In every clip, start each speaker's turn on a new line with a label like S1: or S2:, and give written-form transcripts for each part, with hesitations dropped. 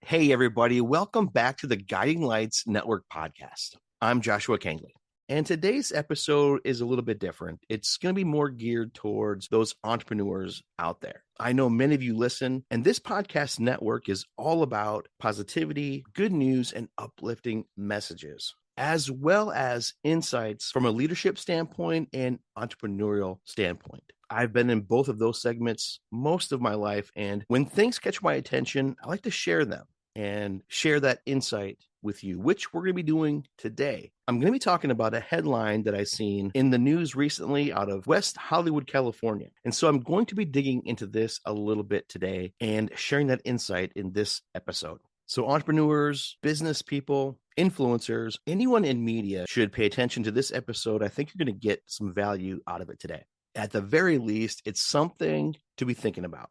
S1: Hey, everybody. Welcome back to the Guiding Lights Network podcast. I'm Joshua Kangley, and today's episode is a little bit different. It's going to be more geared towards those entrepreneurs out there. I know many of you listen, and this podcast network is all about positivity, good news, and uplifting messages, as well as insights from a leadership standpoint and entrepreneurial standpoint. I've been in both of those segments most of my life, and when things catch my attention, I like to share them and share that insight with you, which we're going to be doing today. I'm going to be talking about a headline that I've seen in the news recently out of West Hollywood, California. And so I'm going to be digging into this a little bit today and sharing that insight in this episode. So entrepreneurs, business people, influencers, anyone in media should pay attention to this episode. I think you're going to get some value out of it today. At the very least, it's something to be thinking about.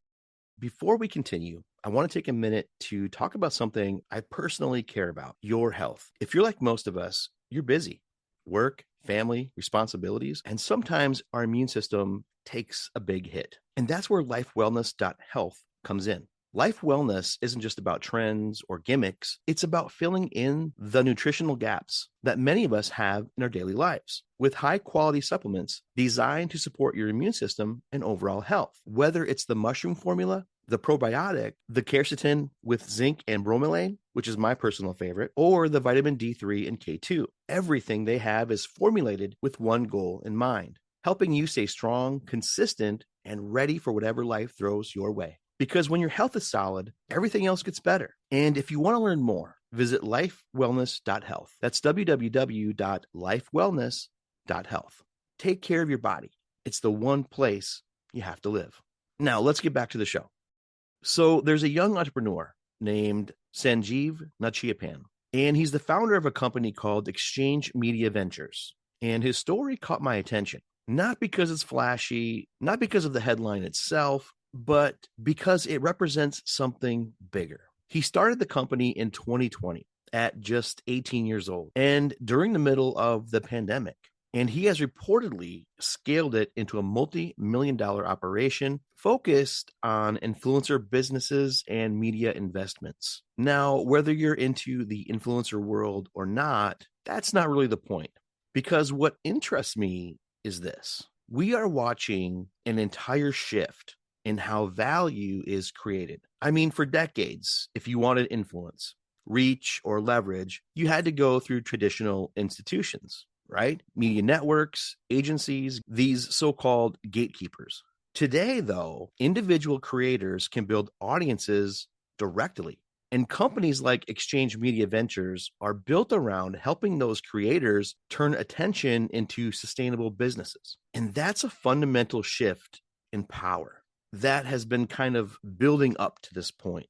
S1: Before we continue, I want to take a minute to talk about something I personally care about, your health. If you're like most of us, you're busy. Work, family, responsibilities, and sometimes our immune system takes a big hit. And that's where lifewellness.health comes in. Life wellness isn't just about trends or gimmicks. It's about filling in the nutritional gaps that many of us have in our daily lives with high-quality supplements designed to support your immune system and overall health. Whether it's the mushroom formula, the probiotic, the quercetin with zinc and bromelain, which is my personal favorite, or the vitamin D3 and K2, everything they have is formulated with one goal in mind, helping you stay strong, consistent, and ready for whatever life throws your way. Because when your health is solid, everything else gets better. And if you want to learn more, visit lifewellness.health. That's www.lifewellness.health. Take care of your body. It's the one place you have to live. Now, let's get back to the show. So there's a young entrepreneur named Sanjeev Nachiappan, and he's the founder of a company called Exchange Media Ventures. And his story caught my attention, not because it's flashy, not because of the headline itself, but because it represents something bigger. He started the company in 2020 at just 18 years old and during the middle of the pandemic. And he has reportedly scaled it into a multi-million-dollar operation focused on influencer businesses and media investments. Now, whether you're into the influencer world or not, that's not really the point. Because what interests me is this. We are watching an entire shift in how value is created. I mean, for decades, if you wanted influence, reach, or leverage, you had to go through traditional institutions, right? Media networks, agencies, these so-called gatekeepers. Today, though, individual creators can build audiences directly. And companies like Exchange Media Ventures are built around helping those creators turn attention into sustainable businesses. And that's a fundamental shift in power that has been kind of building up to this point.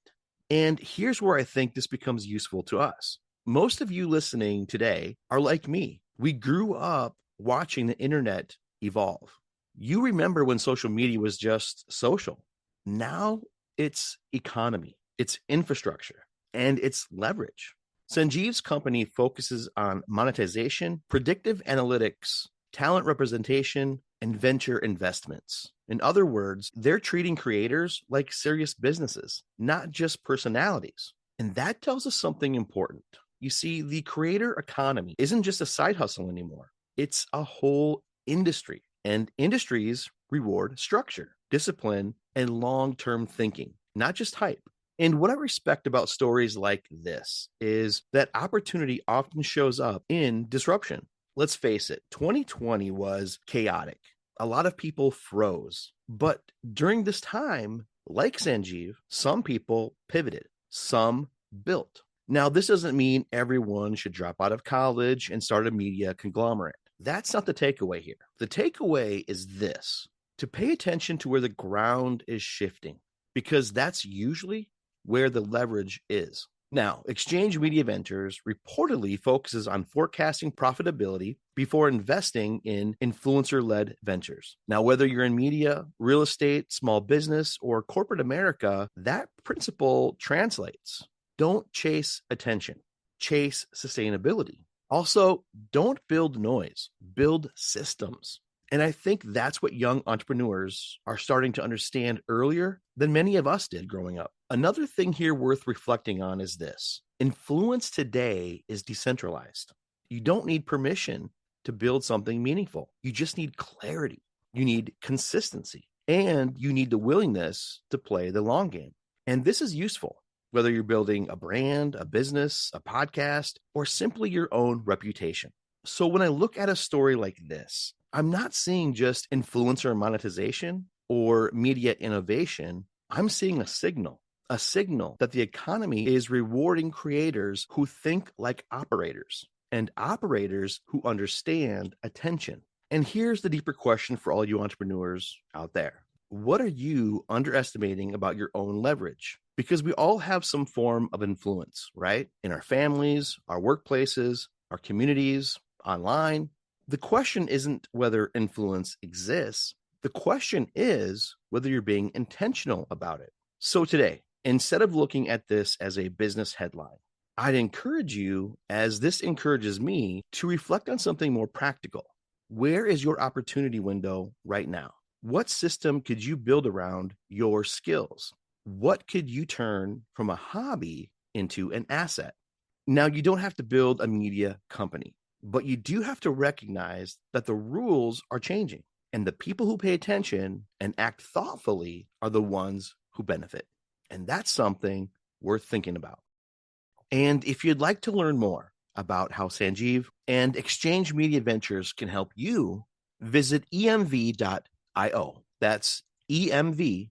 S1: And here's where I think this becomes useful to us. Most of you listening today are like me. We grew up watching the internet evolve. You remember when social media was just social. Now it's economy, it's infrastructure, and it's leverage. Sanjeev's company focuses on monetization, predictive analytics, talent representation, and venture investments. In other words, they're treating creators like serious businesses, not just personalities. And that tells us something important. You see, the creator economy isn't just a side hustle anymore. It's a whole industry. And industries reward structure, discipline, and long-term thinking, not just hype. And what I respect about stories like this is that opportunity often shows up in disruption. Let's face it, 2020 was chaotic. A lot of people froze. But during this time, like Sanjeev, some people pivoted, some built. Now, this doesn't mean everyone should drop out of college and start a media conglomerate. That's not the takeaway here. The takeaway is this: to pay attention to where the ground is shifting, because that's usually where the leverage is. Now, Exchange Media Ventures reportedly focuses on forecasting profitability before investing in influencer-led ventures. Now, whether you're in media, real estate, small business, or corporate America, that principle translates. Don't chase attention, chase sustainability. Also, don't build noise, build systems. And I think that's what young entrepreneurs are starting to understand earlier than many of us did growing up. Another thing here worth reflecting on is this: influence today is decentralized. You don't need permission to build something meaningful. You just need clarity. You need consistency, and you need the willingness to play the long game. And this is useful whether you're building a brand, a business, a podcast, or simply your own reputation. So when I look at a story like this, I'm not seeing just influencer monetization or media innovation. I'm seeing a signal that the economy is rewarding creators who think like operators and operators who understand attention. And here's the deeper question for all you entrepreneurs out there: what are you underestimating about your own leverage? Because we all have some form of influence, right? In our families, our workplaces, our communities, online. The question isn't whether influence exists. The question is whether you're being intentional about it. So today, instead of looking at this as a business headline, I'd encourage you, as this encourages me, to reflect on something more practical. Where is your opportunity window right now? What system could you build around your skills? What could you turn from a hobby into an asset? Now, you don't have to build a media company, but you do have to recognize that the rules are changing, and the people who pay attention and act thoughtfully are the ones who benefit. And that's something worth thinking about. And if you'd like to learn more about how Sanjeev and Exchange Media Ventures can help you, visit emv.io. That's emv.io.